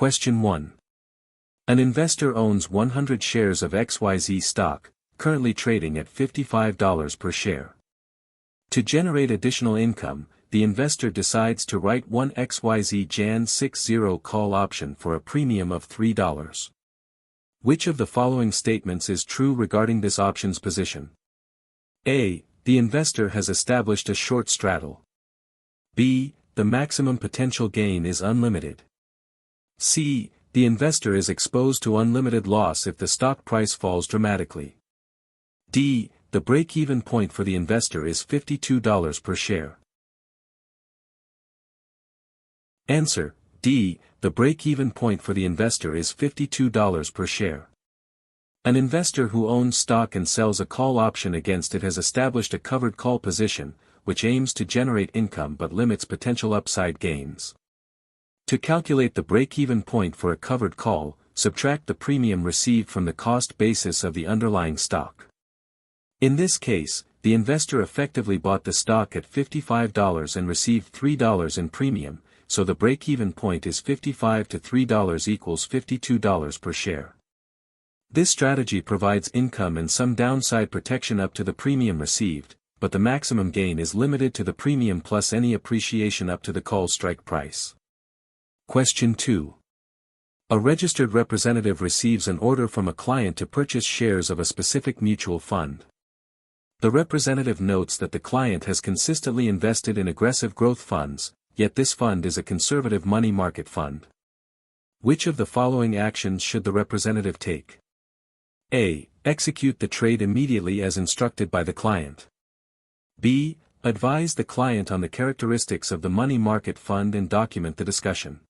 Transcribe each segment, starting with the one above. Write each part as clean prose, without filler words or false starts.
Question 1. An investor owns 100 shares of XYZ stock, currently trading at $55 per share. To generate additional income, the investor decides to write one XYZ Jan 60 call option for a premium of $3. Which of the following statements is true regarding this option's position? A. The investor has established a short straddle. B. The maximum potential gain is unlimited. C. The investor is exposed to unlimited loss if the stock price falls dramatically. D. The break-even point for the investor is $52 per share. Answer: D. The break-even point for the investor is $52 per share. An investor who owns stock and sells a call option against it has established a covered call position, which aims to generate income but limits potential upside gains. To calculate the break-even point for a covered call, subtract the premium received from the cost basis of the underlying stock. In this case, the investor effectively bought the stock at $55 and received $3 in premium, so the break-even point is $55 to $3 equals $52 per share. This strategy provides income and some downside protection up to the premium received, but the maximum gain is limited to the premium plus any appreciation up to the call strike price. Question 2. A registered representative receives an order from a client to purchase shares of a specific mutual fund. The representative notes that the client has consistently invested in aggressive growth funds, yet this fund is a conservative money market fund. Which of the following actions should the representative take? A. Execute the trade immediately as instructed by the client. B. Advise the client on the characteristics of the money market fund and document the discussion.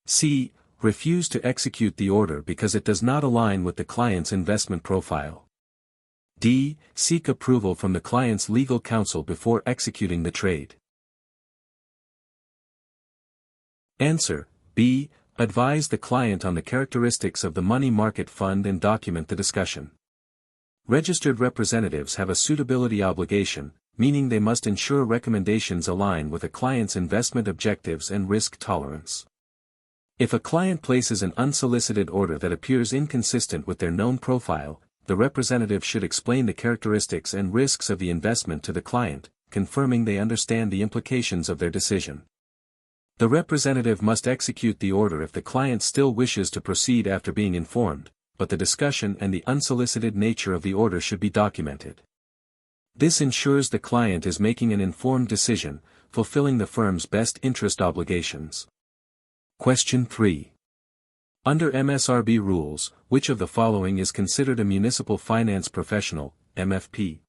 C. Refuse to execute the order because it does not align with the client's investment profile. D. Seek approval from the client's legal counsel before executing the trade. Answer: B. Advise the client on the characteristics of the money market fund and document the discussion. Registered representatives have a suitability obligation, meaning they must ensure recommendations align with a client's investment objectives and risk tolerance. If a client places an unsolicited order that appears inconsistent with their known profile, the representative should explain the characteristics and risks of the investment to the client, confirming they understand the implications of their decision. The representative must execute the order if the client still wishes to proceed after being informed, but the discussion and the unsolicited nature of the order should be documented. This ensures the client is making an informed decision, fulfilling the firm's best interest obligations. Question 3. Under MSRB rules, which of the following is considered a municipal finance professional, MFP?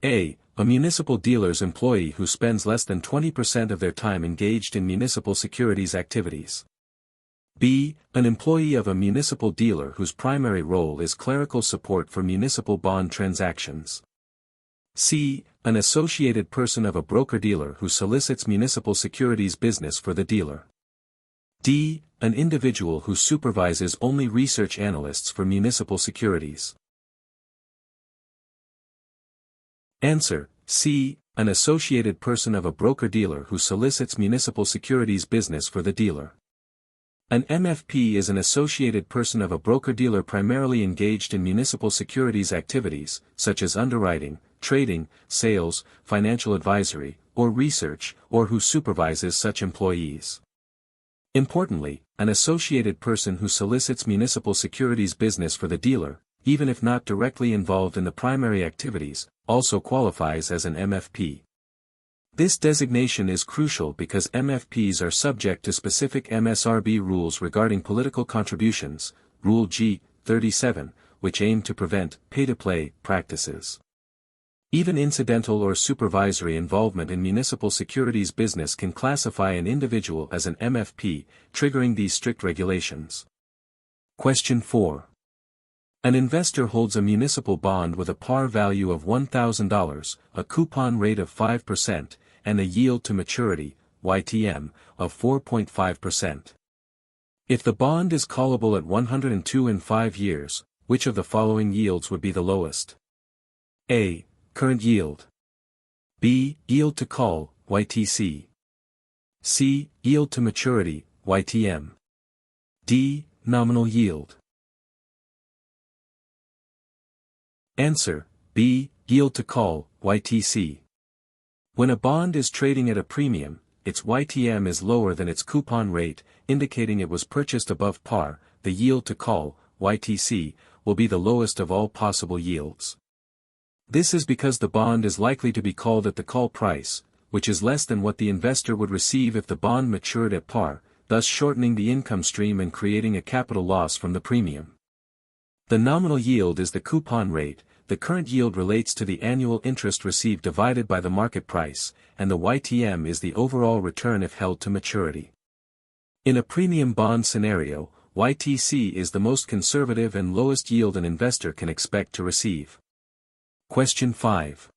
A. A municipal dealer's employee who spends less than 20% of their time engaged in municipal securities activities. B. An employee of a municipal dealer whose primary role is clerical support for municipal bond transactions. C. An associated person of a broker-dealer who solicits municipal securities business for the dealer. D. An individual who supervises only research analysts for municipal securities. Answer: C. An associated person of a broker-dealer who solicits municipal securities business for the dealer. An MFP is an associated person of a broker-dealer primarily engaged in municipal securities activities, such as underwriting, trading, sales, financial advisory, or research, or who supervises such employees. Importantly, an associated person who solicits municipal securities business for the dealer, even if not directly involved in the primary activities, also qualifies as an MFP. This designation is crucial because MFPs are subject to specific MSRB rules regarding political contributions, Rule G. 37, which aim to prevent pay-to-play practices. Even incidental or supervisory involvement in municipal securities business can classify an individual as an MFP, triggering these strict regulations. Question 4. An investor holds a municipal bond with a par value of $1,000, a coupon rate of 5%, and a yield to maturity, YTM, of 4.5%. If the bond is callable at 102 in 5 years, which of the following yields would be the lowest? A. Current yield. B. Yield to call, YTC. C. Yield to maturity, YTM. D. Nominal yield. Answer, B. Yield to call, YTC. When a bond is trading at a premium, its YTM is lower than its coupon rate, indicating it was purchased above par. The yield to call, YTC, will be the lowest of all possible yields. This is because the bond is likely to be called at the call price, which is less than what the investor would receive if the bond matured at par, thus shortening the income stream and creating a capital loss from the premium. The nominal yield is the coupon rate. The current yield relates to the annual interest received divided by the market price, and the YTM is the overall return if held to maturity. In a premium bond scenario, YTC is the most conservative and lowest yield an investor can expect to receive. Question 5.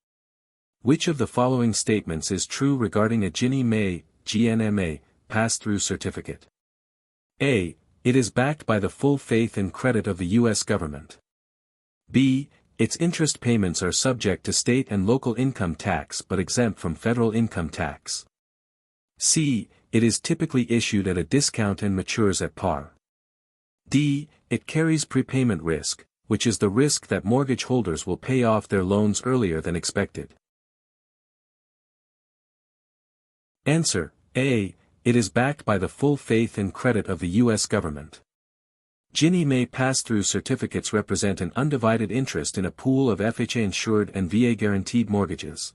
Which of the following statements is true regarding a Ginnie Mae, GNMA, pass-through certificate? A. It is backed by the full faith and credit of the U.S. government. B. Its interest payments are subject to state and local income tax but exempt from federal income tax. C. It is typically issued at a discount and matures at par. D. It carries prepayment risk, which is the risk that mortgage holders will pay off their loans earlier than expected. Answer, A. It is backed by the full faith and credit of the U.S. government. Ginnie Mae pass-through certificates represent an undivided interest in a pool of FHA-insured and VA-guaranteed mortgages.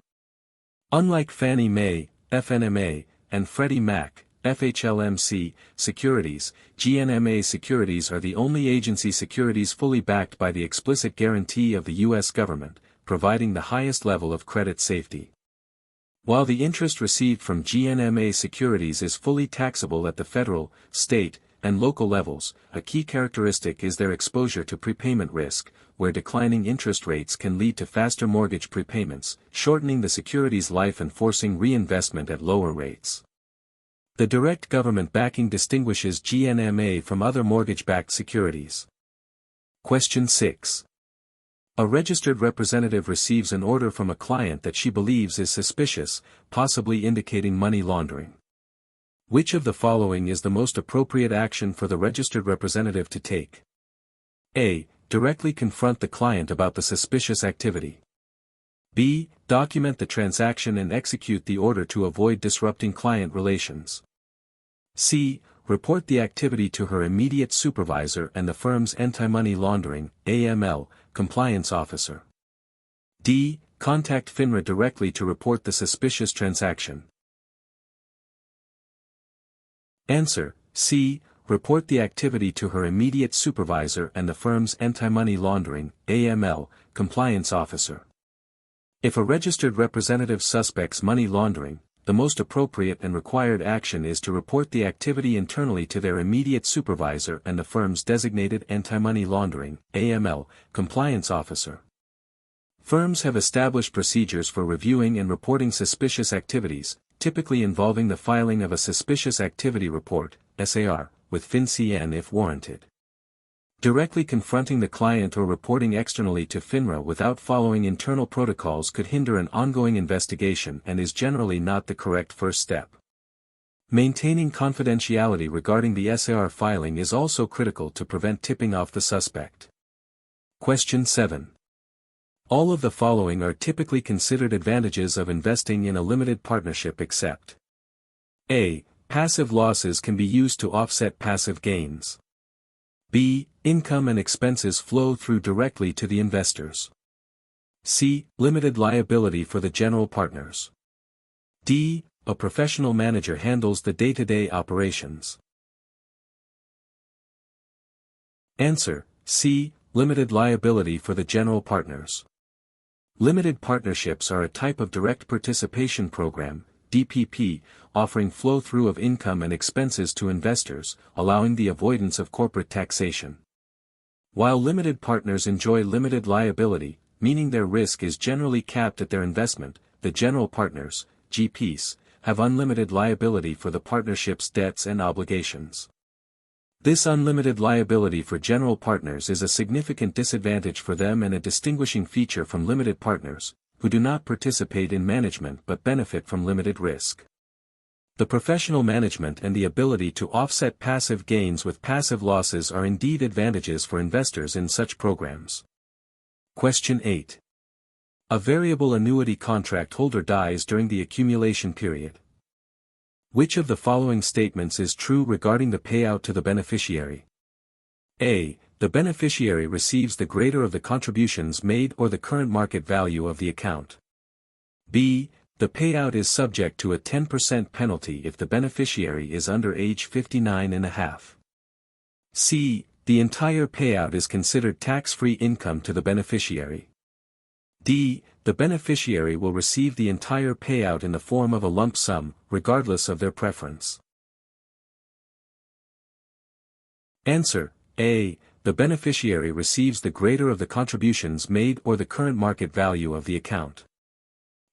Unlike Fannie Mae, FNMA, and Freddie Mac, FHLMC, securities, GNMA securities are the only agency securities fully backed by the explicit guarantee of the U.S. government, providing the highest level of credit safety. While the interest received from GNMA securities is fully taxable at the federal, state, and local levels, a key characteristic is their exposure to prepayment risk, where declining interest rates can lead to faster mortgage prepayments, shortening the security's life and forcing reinvestment at lower rates. The direct government backing distinguishes GNMA from other mortgage-backed securities. Question 6. A registered representative receives an order from a client that she believes is suspicious, possibly indicating money laundering. Which of the following is the most appropriate action for the registered representative to take? A. Directly confront the client about the suspicious activity. B. Document the transaction and execute the order to avoid disrupting client relations. C. Report the activity to her immediate supervisor and the firm's anti-money laundering, AML, compliance officer. D. Contact FINRA directly to report the suspicious transaction. Answer, C. Report the activity to her immediate supervisor and the firm's anti-money laundering, AML, compliance officer. If a registered representative suspects money laundering, the most appropriate and required action is to report the activity internally to their immediate supervisor and the firm's designated anti-money laundering, AML, compliance officer. Firms have established procedures for reviewing and reporting suspicious activities, typically involving the filing of a Suspicious Activity Report, SAR, with FinCEN if warranted. Directly confronting the client or reporting externally to FINRA without following internal protocols could hinder an ongoing investigation and is generally not the correct first step. Maintaining confidentiality regarding the SAR filing is also critical to prevent tipping off the suspect. Question 7. All of the following are typically considered advantages of investing in a limited partnership except A. Passive losses can be used to offset passive gains. B. Income and expenses flow through directly to the investors. C. Limited liability for the general partners. D. A professional manager handles the day-to-day operations. Answer, C. Limited liability for the general partners. Limited partnerships are a type of direct participation program, DPP, offering flow-through of income and expenses to investors, allowing the avoidance of corporate taxation. While limited partners enjoy limited liability, meaning their risk is generally capped at their investment, the general partners, GPs, have unlimited liability for the partnership's debts and obligations. This unlimited liability for general partners is a significant disadvantage for them and a distinguishing feature from limited partners, who do not participate in management but benefit from limited risk. The professional management and the ability to offset passive gains with passive losses are indeed advantages for investors in such programs. Question 8. A variable annuity contract holder dies during the accumulation period. Which of the following statements is true regarding the payout to the beneficiary? A. The beneficiary receives the greater of the contributions made or the current market value of the account. B. The payout is subject to a 10% penalty if the beneficiary is under age 59 and a half. C. The entire payout is considered tax-free income to the beneficiary. D. The beneficiary will receive the entire payout in the form of a lump sum, regardless of their preference. Answer: A. The beneficiary receives the greater of the contributions made or the current market value of the account.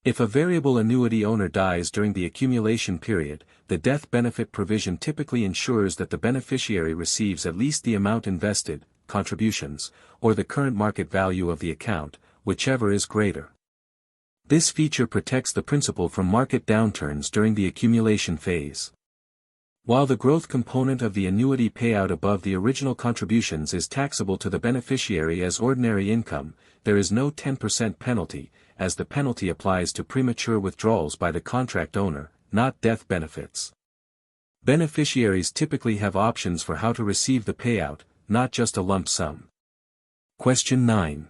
If a variable annuity owner dies during the accumulation period, the death benefit provision typically ensures that the beneficiary receives at least the amount invested, contributions, or the current market value of the account, whichever is greater. This feature protects the principal from market downturns during the accumulation phase. While the growth component of the annuity payout above the original contributions is taxable to the beneficiary as ordinary income, there is no 10% penalty, as the penalty applies to premature withdrawals by the contract owner, not death benefits. Beneficiaries typically have options for how to receive the payout, not just a lump sum. Question 9.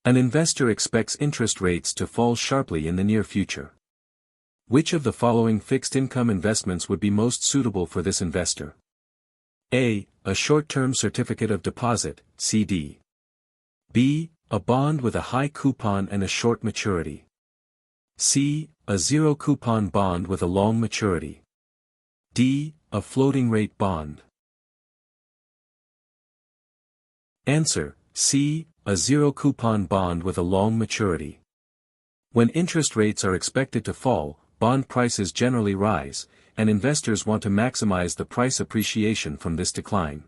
An investor expects interest rates to fall sharply in the near future. Which of the following fixed income investments would be most suitable for this investor? A. A short-term certificate of deposit, CD. B. A bond with a high coupon and a short maturity. C. A zero-coupon bond with a long maturity. D. A floating-rate bond. Answer: C. A zero-coupon bond with a long maturity. When interest rates are expected to fall, bond prices generally rise, and investors want to maximize the price appreciation from this decline.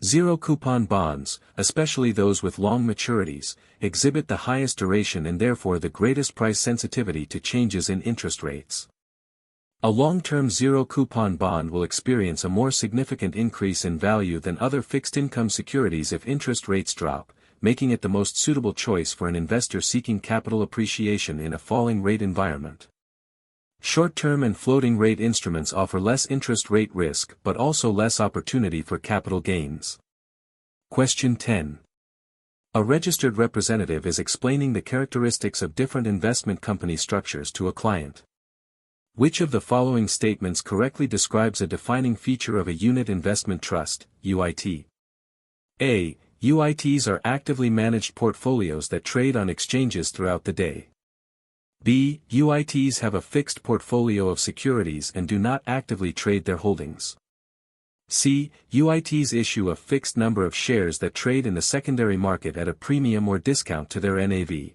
Zero-coupon bonds, especially those with long maturities, exhibit the highest duration and therefore the greatest price sensitivity to changes in interest rates. A long-term zero-coupon bond will experience a more significant increase in value than other fixed-income securities if interest rates drop, making it the most suitable choice for an investor seeking capital appreciation in a falling rate environment. Short-term and floating-rate instruments offer less interest rate risk but also less opportunity for capital gains. Question 10. A registered representative is explaining the characteristics of different investment company structures to a client. Which of the following statements correctly describes a defining feature of a unit investment trust, UIT? A. UITs are actively managed portfolios that trade on exchanges throughout the day. B. UITs have a fixed portfolio of securities and do not actively trade their holdings. C. UITs issue a fixed number of shares that trade in the secondary market at a premium or discount to their NAV.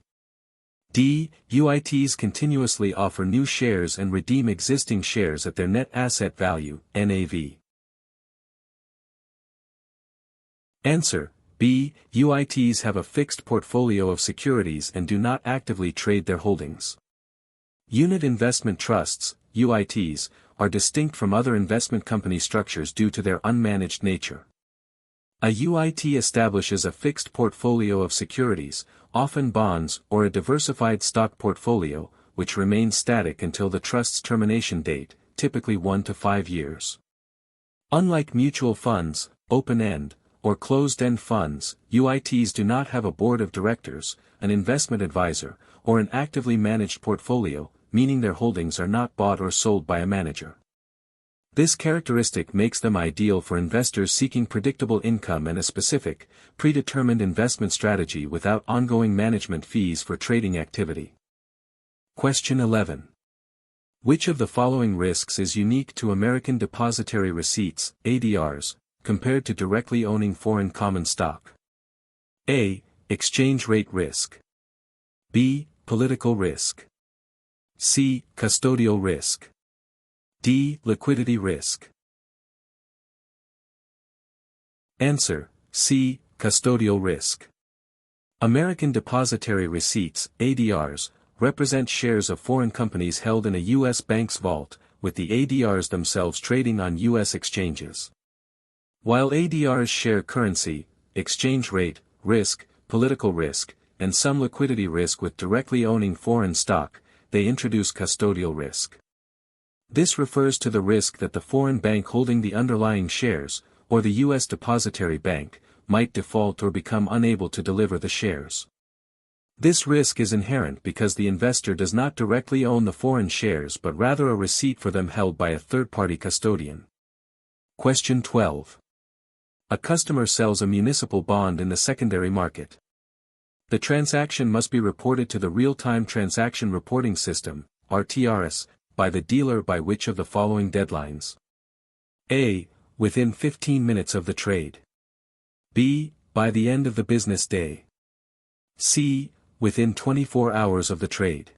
D. UITs continuously offer new shares and redeem existing shares at their net asset value, NAV. Answer: B. UITs have a fixed portfolio of securities and do not actively trade their holdings. Unit investment trusts, UITs, are distinct from other investment company structures due to their unmanaged nature. A UIT establishes a fixed portfolio of securities, often bonds or a diversified stock portfolio, which remains static until the trust's termination date, typically 1 to 5 years. Unlike mutual funds, open-end, or closed-end funds, UITs do not have a board of directors, an investment advisor, or an actively managed portfolio, meaning their holdings are not bought or sold by a manager. This characteristic makes them ideal for investors seeking predictable income and a specific, predetermined investment strategy without ongoing management fees for trading activity. Question 11. Which of the following risks is unique to American Depositary Receipts, ADRs, compared to directly owning foreign common stock? A. Exchange rate risk. B. Political risk. C. Custodial risk. D. Liquidity risk. Answer: C. Custodial risk. American Depositary Receipts, ADRs, represent shares of foreign companies held in a U.S. bank's vault, with the ADRs themselves trading on U.S. exchanges. While ADRs share currency, exchange rate, risk, political risk, and some liquidity risk with directly owning foreign stock, they introduce custodial risk. This refers to the risk that the foreign bank holding the underlying shares, or the U.S. depository bank, might default or become unable to deliver the shares. This risk is inherent because the investor does not directly own the foreign shares but rather a receipt for them held by a third-party custodian. Question 12. A customer sells a municipal bond in the secondary market. The transaction must be reported to the Real-Time Transaction Reporting System, RTRS, by the dealer by which of the following deadlines? A. Within 15 minutes of the trade. B. By the end of the business day. C. Within 24 hours of the trade.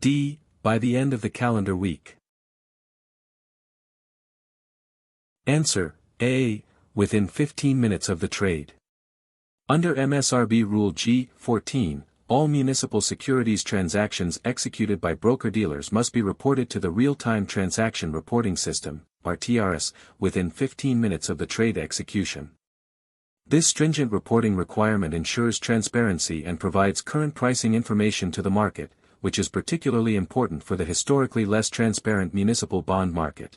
D. By the end of the calendar week. Answer: A. Within 15 minutes of the trade. Under MSRB Rule G-14, all municipal securities transactions executed by broker-dealers must be reported to the Real-Time Transaction Reporting System, RTRS, within 15 minutes of the trade execution. This stringent reporting requirement ensures transparency and provides current pricing information to the market, which is particularly important for the historically less transparent municipal bond market.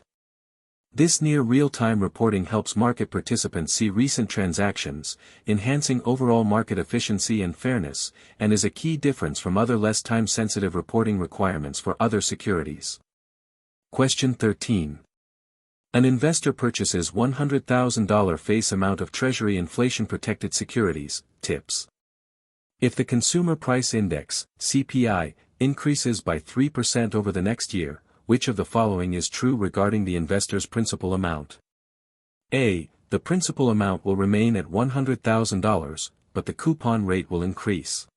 This near real-time reporting helps market participants see recent transactions, enhancing overall market efficiency and fairness, and is a key difference from other less time-sensitive reporting requirements for other securities. Question 13. An investor purchases $100,000 face amount of Treasury inflation-protected securities, TIPS. If the Consumer Price Index, CPI, increases by 3% over the next year, which of the following is true regarding the investor's principal amount? A. The principal amount will remain at $100,000, but the coupon rate will increase.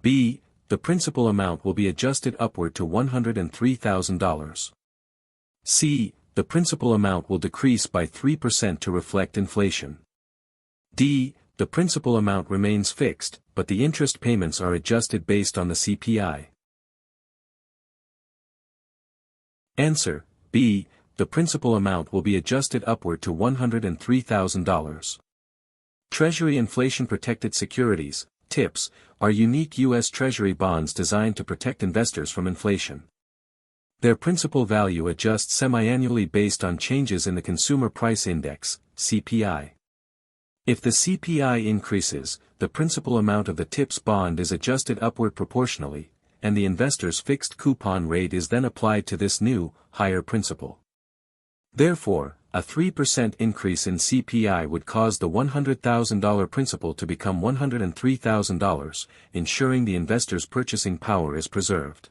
B. The principal amount will be adjusted upward to $103,000. C. The principal amount will decrease by 3% to reflect inflation. D. The principal amount remains fixed, but the interest payments are adjusted based on the CPI. Answer: B. The principal amount will be adjusted upward to $103,000. Treasury inflation-protected securities, TIPS, are unique U.S. Treasury bonds designed to protect investors from inflation. Their principal value adjusts semi-annually based on changes in the Consumer Price Index, CPI. If the CPI increases, the principal amount of the TIPS bond is adjusted upward proportionally, and the investor's fixed coupon rate is then applied to this new, higher principal. Therefore, a 3% increase in CPI would cause the $100,000 principal to become $103,000, ensuring the investor's purchasing power is preserved.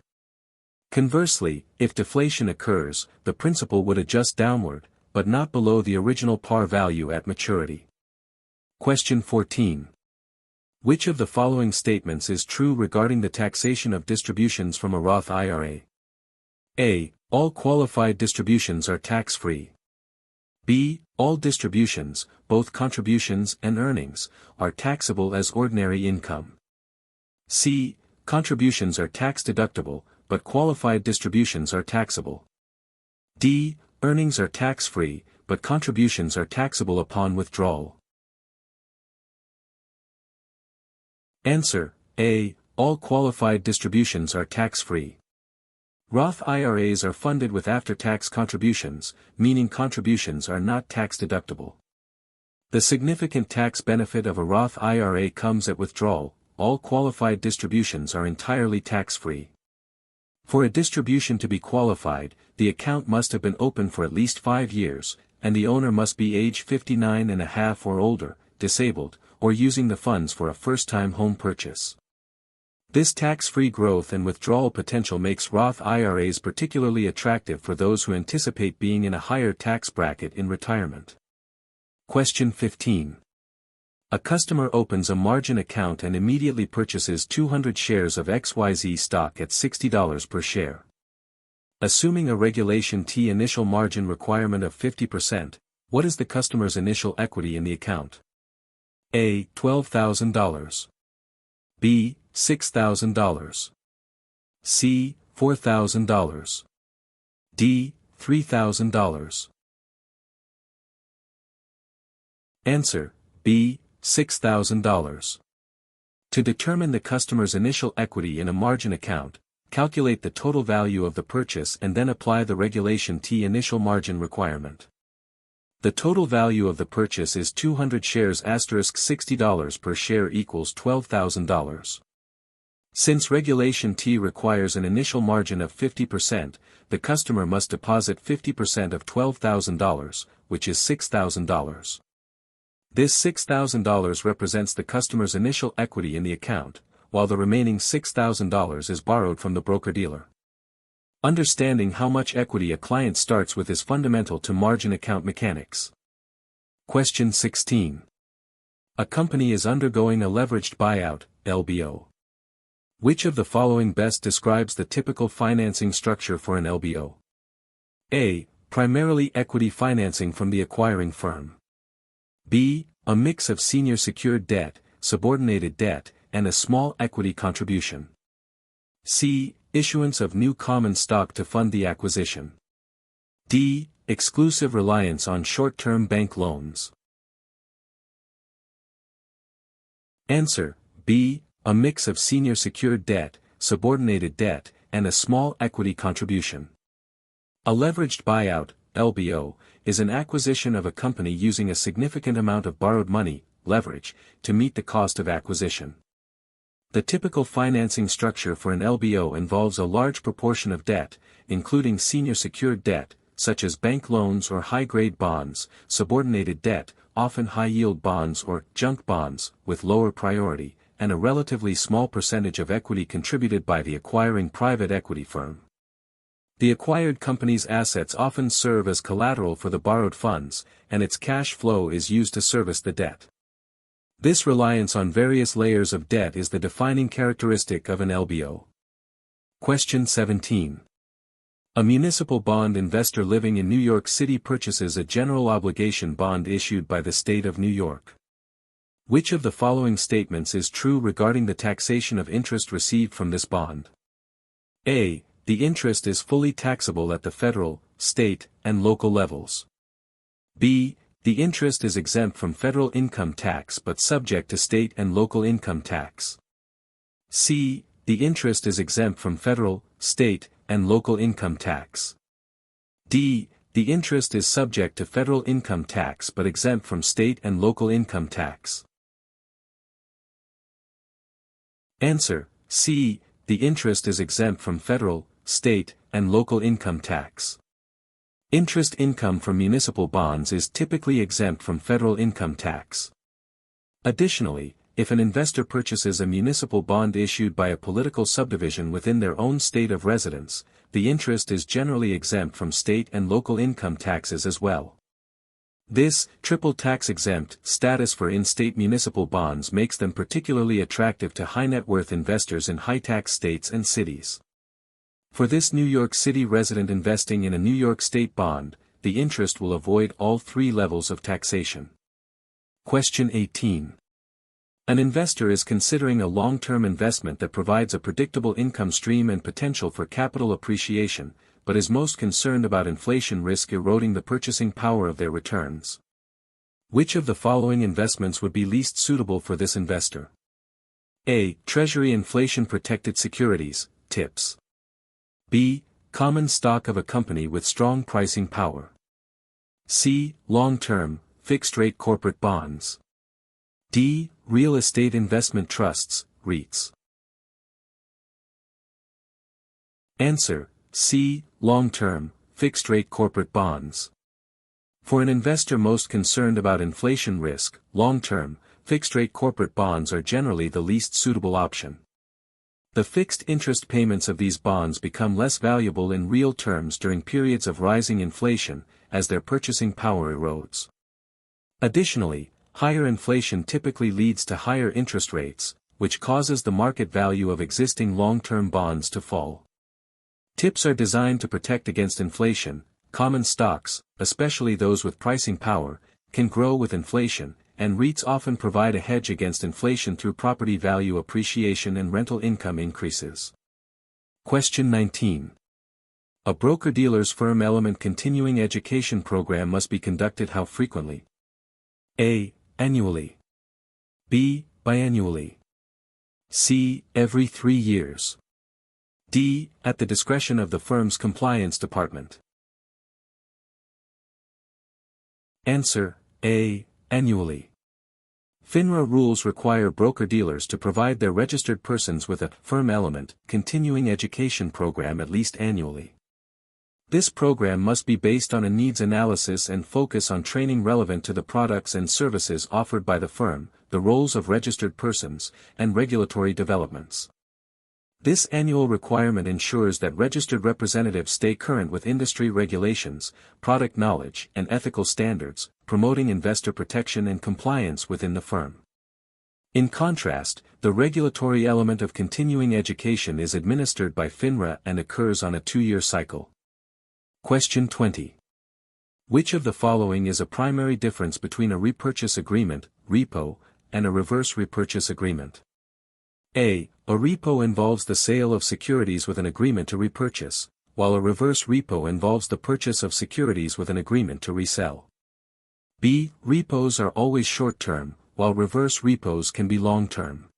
Conversely, if deflation occurs, the principal would adjust downward, but not below the original par value at maturity. Question 14. Which of the following statements is true regarding the taxation of distributions from a Roth IRA? A. All qualified distributions are tax-free. B. All distributions, both contributions and earnings, are taxable as ordinary income. C. Contributions are tax-deductible, but qualified distributions are taxable. D. Earnings are tax-free, but contributions are taxable upon withdrawal. Answer: A. All qualified distributions are tax-free. Roth IRAs are funded with after-tax contributions, meaning contributions are not tax-deductible. The significant tax benefit of a Roth IRA comes at withdrawal. All qualified distributions are entirely tax-free. For a distribution to be qualified, the account must have been open for at least 5 years, and the owner must be age 59 and a half or older, disabled, or using the funds for a first-time home purchase. This tax-free growth and withdrawal potential makes Roth IRAs particularly attractive for those who anticipate being in a higher tax bracket in retirement. Question 15. A customer opens a margin account and immediately purchases 200 shares of XYZ stock at $60 per share. Assuming a Regulation T initial margin requirement of 50%, what is the customer's initial equity in the account? A. $12,000. B. $6,000. C. $4,000. D. $3,000. Answer, B. $6,000. To determine the customer's initial equity in a margin account, calculate the total value of the purchase and then apply the Regulation T initial margin requirement. The total value of the purchase is 200 shares $60 per share equals $12,000. Since Regulation T requires an initial margin of 50%, the customer must deposit 50% of $12,000, which is $6,000. This $6,000 represents the customer's initial equity in the account, while the remaining $6,000 is borrowed from the broker-dealer. Understanding how much equity a client starts with is fundamental to margin account mechanics. Question 16. A company is undergoing a leveraged buyout, LBO. Which of the following best describes the typical financing structure for an LBO? A. Primarily equity financing from the acquiring firm. B. A mix of senior secured debt, subordinated debt, and a small equity contribution. C. Issuance of new common stock to fund the acquisition. D. Exclusive reliance on short-term bank loans. Answer, B. A mix of senior secured debt, subordinated debt, and a small equity contribution. A leveraged buyout, LBO, is an acquisition of a company using a significant amount of borrowed money, leverage, to meet the cost of acquisition. The typical financing structure for an LBO involves a large proportion of debt, including senior secured debt, such as bank loans or high-grade bonds, subordinated debt, often high-yield bonds or junk bonds, with lower priority, and a relatively small percentage of equity contributed by the acquiring private equity firm. The acquired company's assets often serve as collateral for the borrowed funds, and its cash flow is used to service the debt. This reliance on various layers of debt is the defining characteristic of an LBO. Question 17. A municipal bond investor living in New York City purchases a general obligation bond issued by the state of New York. Which of the following statements is true regarding the taxation of interest received from this bond? A. The interest is fully taxable at the federal, state, and local levels. B. The interest is exempt from federal income tax but subject to state and local income tax. C. The interest is exempt from federal, state, and local income tax. D. The interest is subject to federal income tax but exempt from state and local income tax. Answer, C. The interest is exempt from federal, state, and local income tax. Interest income from municipal bonds is typically exempt from federal income tax. Additionally, if an investor purchases a municipal bond issued by a political subdivision within their own state of residence, the interest is generally exempt from state and local income taxes as well. This triple tax-exempt status for in-state municipal bonds makes them particularly attractive to high-net-worth investors in high-tax states and cities. For this New York City resident investing in a New York State bond, the interest will avoid all three levels of taxation. Question 18. An investor is considering a long-term investment that provides a predictable income stream and potential for capital appreciation, but is most concerned about inflation risk eroding the purchasing power of their returns. Which of the following investments would be least suitable for this investor? A. Treasury inflation-protected securities, TIPS. B. Common stock of a company with strong pricing power. C. Long-term, fixed-rate corporate bonds. D. Real estate investment trusts, REITs. Answer, C. Long-term, fixed-rate corporate bonds. For an investor most concerned about inflation risk, long-term, fixed-rate corporate bonds are generally the least suitable option. The fixed interest payments of these bonds become less valuable in real terms during periods of rising inflation, as their purchasing power erodes. Additionally, higher inflation typically leads to higher interest rates, which causes the market value of existing long-term bonds to fall. TIPS are designed to protect against inflation. Common stocks, especially those with pricing power, can grow with inflation, and REITs often provide a hedge against inflation through property value appreciation and rental income increases. Question 19. A broker-dealer's firm element continuing education program must be conducted how frequently? A. Annually. B. Biannually. C. Every 3 years. D. At the discretion of the firm's compliance department. Answer: A. Annually. FINRA rules require broker-dealers to provide their registered persons with a firm element continuing education program at least annually. This program must be based on a needs analysis and focus on training relevant to the products and services offered by the firm, the roles of registered persons, and regulatory developments. This annual requirement ensures that registered representatives stay current with industry regulations, product knowledge, and ethical standards, promoting investor protection and compliance within the firm. In contrast, the regulatory element of continuing education is administered by FINRA and occurs on a 2-year cycle. Question 20. Which of the following is a primary difference between a repurchase agreement, repo, and a reverse repurchase agreement? A. A repo involves the sale of securities with an agreement to repurchase, while a reverse repo involves the purchase of securities with an agreement to resell. B. Repos are always short-term, while reverse repos can be long-term.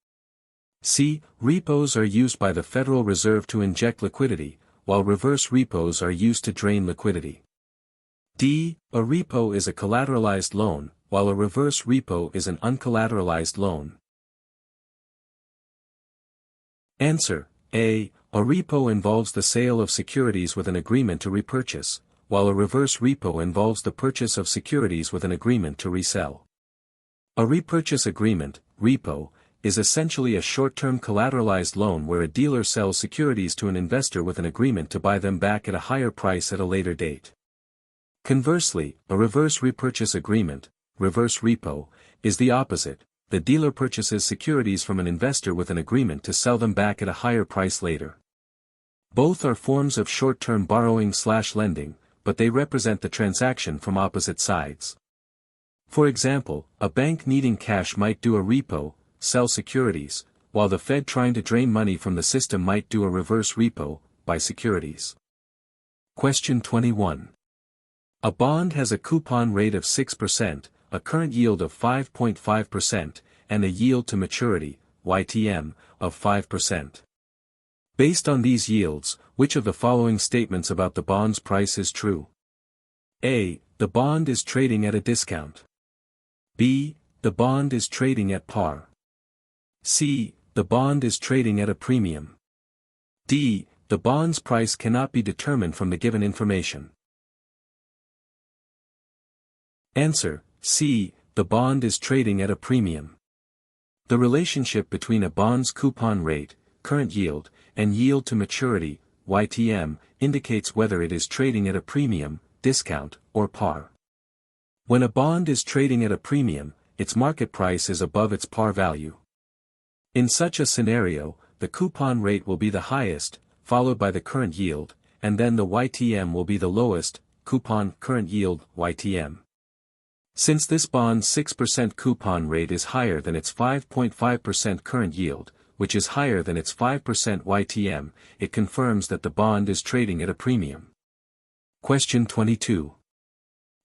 C. Repos are used by the Federal Reserve to inject liquidity, while reverse repos are used to drain liquidity. D. A repo is a collateralized loan, while a reverse repo is an uncollateralized loan. Answer: A. A repo involves the sale of securities with an agreement to repurchase, while a reverse repo involves the purchase of securities with an agreement to resell. A repurchase agreement, repo, is essentially a short-term collateralized loan where a dealer sells securities to an investor with an agreement to buy them back at a higher price at a later date. Conversely, a reverse repurchase agreement, reverse repo, is the opposite. The dealer purchases securities from an investor with an agreement to sell them back at a higher price later. Both are forms of short-term borrowing/lending, but they represent the transaction from opposite sides. For example, a bank needing cash might do a repo, sell securities, while the Fed trying to drain money from the system might do a reverse repo, buy securities. Question 21. A bond has a coupon rate of 6%, a current yield of 5.5%, and a yield to maturity, YTM, of 5%. Based on these yields, which of the following statements about the bond's price is true? A. The bond is trading at a discount. B. The bond is trading at par. C. The bond is trading at a premium. D. The bond's price cannot be determined from the given information. Answer: C. The bond is trading at a premium. The relationship between a bond's coupon rate, current yield, and yield to maturity, YTM, indicates whether it is trading at a premium, discount, or par. When a bond is trading at a premium, its market price is above its par value. In such a scenario, the coupon rate will be the highest, followed by the current yield, and then the YTM will be the lowest, coupon current yield, YTM. Since this bond's 6% coupon rate is higher than its 5.5% current yield, which is higher than its 5% YTM, it confirms that the bond is trading at a premium. Question 22.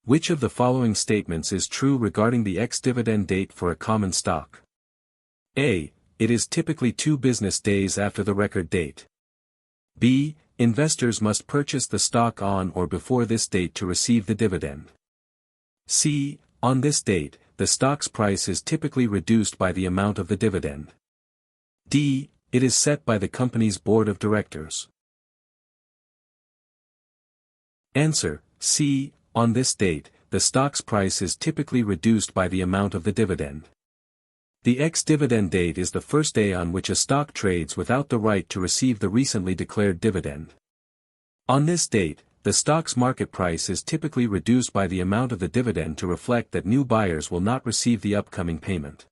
Which of the following statements is true regarding the ex-dividend date for a common stock? A. It is typically 2 business days after the record date. B. Investors must purchase the stock on or before this date to receive the dividend. C. On this date, the stock's price is typically reduced by the amount of the dividend. D. It is set by the company's board of directors. Answer: C. On this date, the stock's price is typically reduced by the amount of the dividend. The ex-dividend date is the first day on which a stock trades without the right to receive the recently declared dividend. On this date, the stock's market price is typically reduced by the amount of the dividend to reflect that new buyers will not receive the upcoming payment.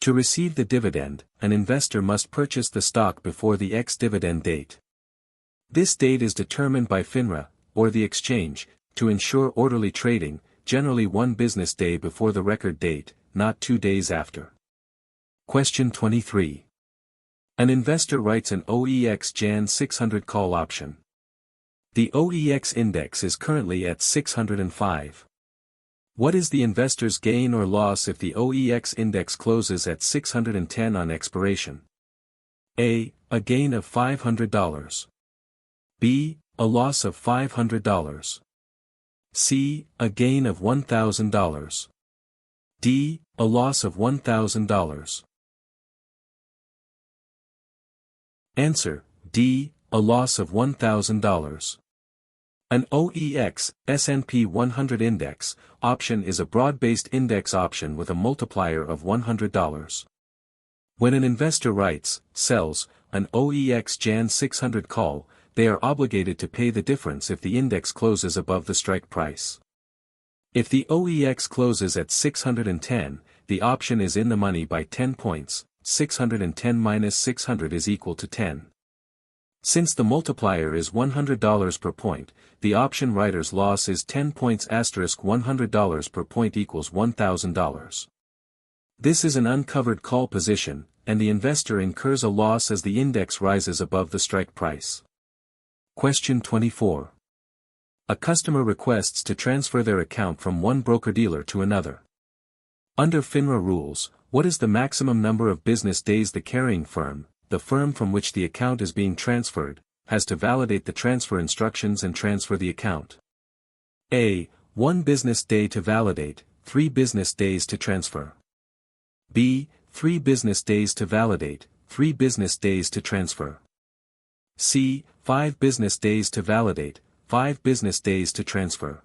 To receive the dividend, an investor must purchase the stock before the ex-dividend date. This date is determined by FINRA, or the exchange, to ensure orderly trading, generally 1 business day before the record date, not 2 days after. Question 23. An investor writes an OEX Jan 600 call option. The OEX index is currently at 605. What is the investor's gain or loss if the OEX index closes at 610 on expiration? A. A gain of $500. B. A loss of $500. C. A gain of $1,000. D. A loss of $1,000. Answer: D. A loss of $1,000. An OEX, S&P 100 index, option is a broad-based index option with a multiplier of $100. When an investor writes, sells, an OEX Jan 600 call, they are obligated to pay the difference if the index closes above the strike price. If the OEX closes at 610, the option is in the money by 10 points, 610 minus 600 is equal to 10. Since the multiplier is $100 per point, the option writer's loss is 10 points asterisk $100 per point equals $1,000. This is an uncovered call position, and the investor incurs a loss as the index rises above the strike price. Question 24. A customer requests to transfer their account from one broker-dealer to another. Under FINRA rules, what is the maximum number of business days the carrying firm, the firm from which the account is being transferred, has to validate the transfer instructions and transfer the account? A. 1 business day to validate, 3 business days to transfer. B. 3 business days to validate, 3 business days to transfer. C. 5 business days to validate, 5 business days to transfer.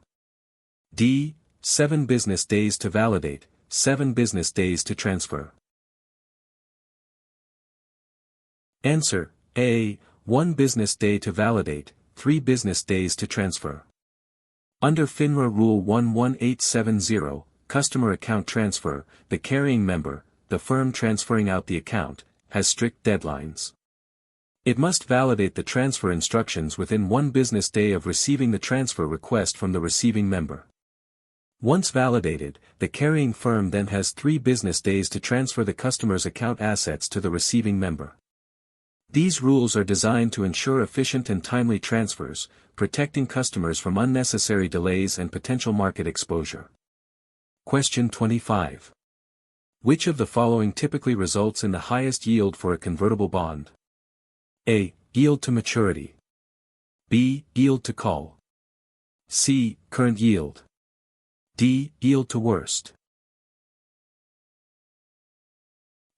D. 7 business days to validate, 7 business days to transfer. Answer: A. 1 business day to validate, 3 business days to transfer. Under FINRA Rule 11870, Customer Account Transfer, the carrying member, the firm transferring out the account, has strict deadlines. It must validate the transfer instructions within 1 business day of receiving the transfer request from the receiving member. Once validated, the carrying firm then has 3 business days to transfer the customer's account assets to the receiving member. These rules are designed to ensure efficient and timely transfers, protecting customers from unnecessary delays and potential market exposure. Question 25. Which of the following typically results in the highest yield for a convertible bond? A. Yield to maturity. B. Yield to call. C. Current yield. D. Yield to worst.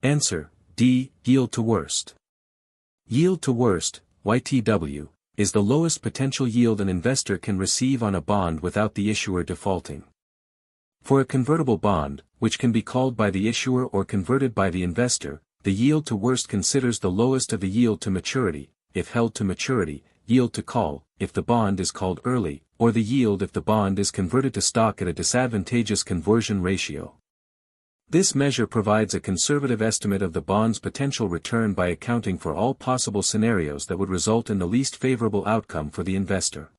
Answer: D. Yield to worst. Yield to worst, YTW, is the lowest potential yield an investor can receive on a bond without the issuer defaulting. For a convertible bond, which can be called by the issuer or converted by the investor, the yield to worst considers the lowest of the yield to maturity, if held to maturity, yield to call, if the bond is called early, or the yield if the bond is converted to stock at a disadvantageous conversion ratio. This measure provides a conservative estimate of the bond's potential return by accounting for all possible scenarios that would result in the least favorable outcome for the investor.